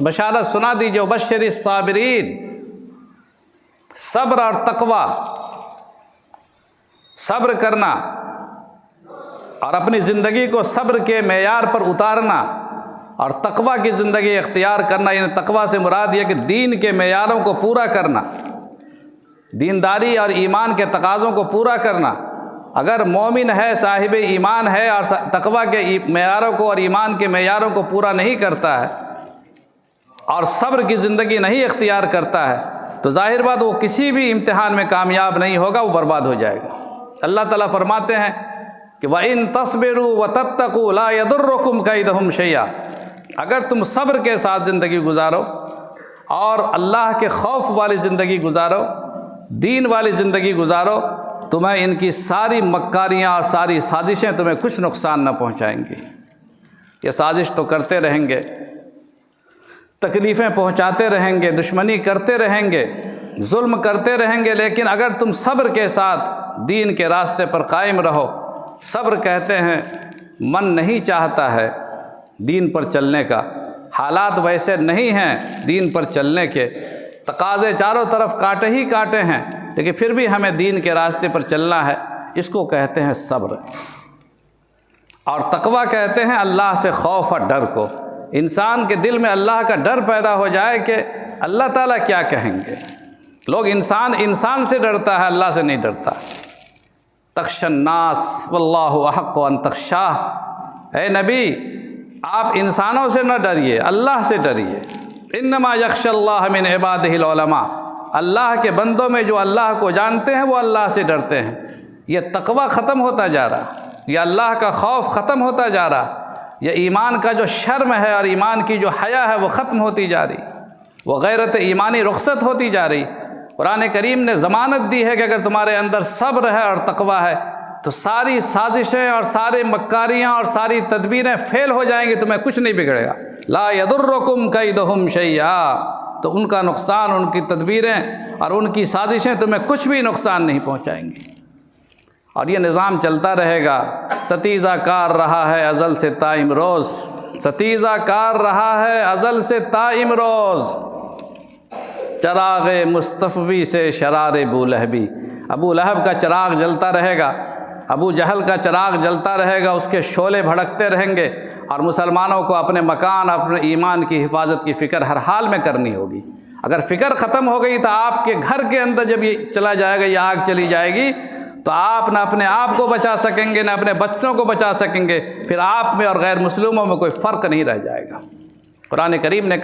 بشارت سنا دیجیے وبشر الصابرین، صبر اور تقوی، صبر کرنا اور اپنی زندگی کو صبر کے معیار پر اتارنا اور تقوی کی زندگی اختیار کرنا، یعنی تقوی سے مراد یہ کہ دین کے معیاروں کو پورا کرنا، دینداری اور ایمان کے تقاضوں کو پورا کرنا۔ اگر مومن ہے، صاحب ایمان ہے اور تقوی کے معیاروں کو اور ایمان کے معیاروں کو پورا نہیں کرتا ہے اور صبر کی زندگی نہیں اختیار کرتا ہے تو ظاہر بات وہ کسی بھی امتحان میں کامیاب نہیں ہوگا، وہ برباد ہو جائے گا۔ اللہ تعالیٰ فرماتے ہیں کہ وَإِن تَصْبِرُوا وَتَتَّقُوا لَا يَضُرُّكُمْ كَيْدُهُمْ شَيْئًا، اگر تم صبر کے ساتھ زندگی گزارو اور اللہ کے خوف والی زندگی گزارو، دین والی زندگی گزارو، تمہیں ان کی ساری مکاریاں اور ساری سازشیں تمہیں کچھ نقصان نہ پہنچائیں گی۔ یہ سازش تو کرتے رہیں گے، تکلیفیں پہنچاتے رہیں گے، دشمنی کرتے رہیں گے، ظلم کرتے رہیں گے، لیکن اگر تم صبر کے ساتھ دین کے راستے پر قائم رہو۔ صبر کہتے ہیں من نہیں چاہتا ہے دین پر چلنے کا، حالات ویسے نہیں ہیں دین پر چلنے کے، تقاضے چاروں طرف کاٹے ہی کاٹے ہیں، لیکن پھر بھی ہمیں دین کے راستے پر چلنا ہے، اس کو کہتے ہیں صبر۔ اور تقویٰ کہتے ہیں اللہ سے خوف اور ڈر کو، انسان کے دل میں اللہ کا ڈر پیدا ہو جائے کہ اللہ تعالیٰ کیا کہیں گے۔ لوگ انسان سے ڈرتا ہے، اللہ سے نہیں ڈرتا۔ تخشى الناس واللہ احق ان تخشاہ، اے نبی آپ انسانوں سے نہ ڈریے، اللہ سے ڈریے۔ انما یخشى اللہ من عبادہ العلماء، اللہ کے بندوں میں جو اللہ کو جانتے ہیں وہ اللہ سے ڈرتے ہیں۔ یہ تقوی ختم ہوتا جا رہا، یہ اللہ کا خوف ختم ہوتا جا رہا، یہ ایمان کا جو شرم ہے اور ایمان کی جو حیا ہے وہ ختم ہوتی جا رہی، وہ غیرت ایمانی رخصت ہوتی جا رہی۔ قرآن کریم نے ضمانت دی ہے کہ اگر تمہارے اندر صبر ہے اور تقوی ہے تو ساری سازشیں اور سارے مکاریاں اور ساری تدبیریں فیل ہو جائیں گی، تمہیں کچھ نہیں بگڑے گا۔ لا یضرکم کیدہم شیئا، تو ان کا نقصان، ان کی تدبیریں اور ان کی سازشیں تمہیں کچھ بھی نقصان نہیں پہنچائیں گی، اور یہ نظام چلتا رہے گا۔ ستیزہ کار رہا ہے ازل سے تا امروز، ستیزہ کار رہا ہے ازل سے تا امروز، چراغ مصطفی سے شرار بولہبی۔ ابو لہب کا چراغ جلتا رہے گا، ابو جہل کا چراغ جلتا رہے گا، اس کے شعلے بھڑکتے رہیں گے، اور مسلمانوں کو اپنے مکان، اپنے ایمان کی حفاظت کی فکر ہر حال میں کرنی ہوگی۔ اگر فکر ختم ہو گئی تو آپ کے گھر کے اندر جب یہ چلا جائے گا، یہ آگ چلی جائے گی، تو آپ نہ اپنے آپ کو بچا سکیں گے، نہ اپنے بچوں کو بچا سکیں گے، پھر آپ میں اور غیر مسلموں میں کوئی فرق نہیں رہ جائے گا۔ قرآن کریم نے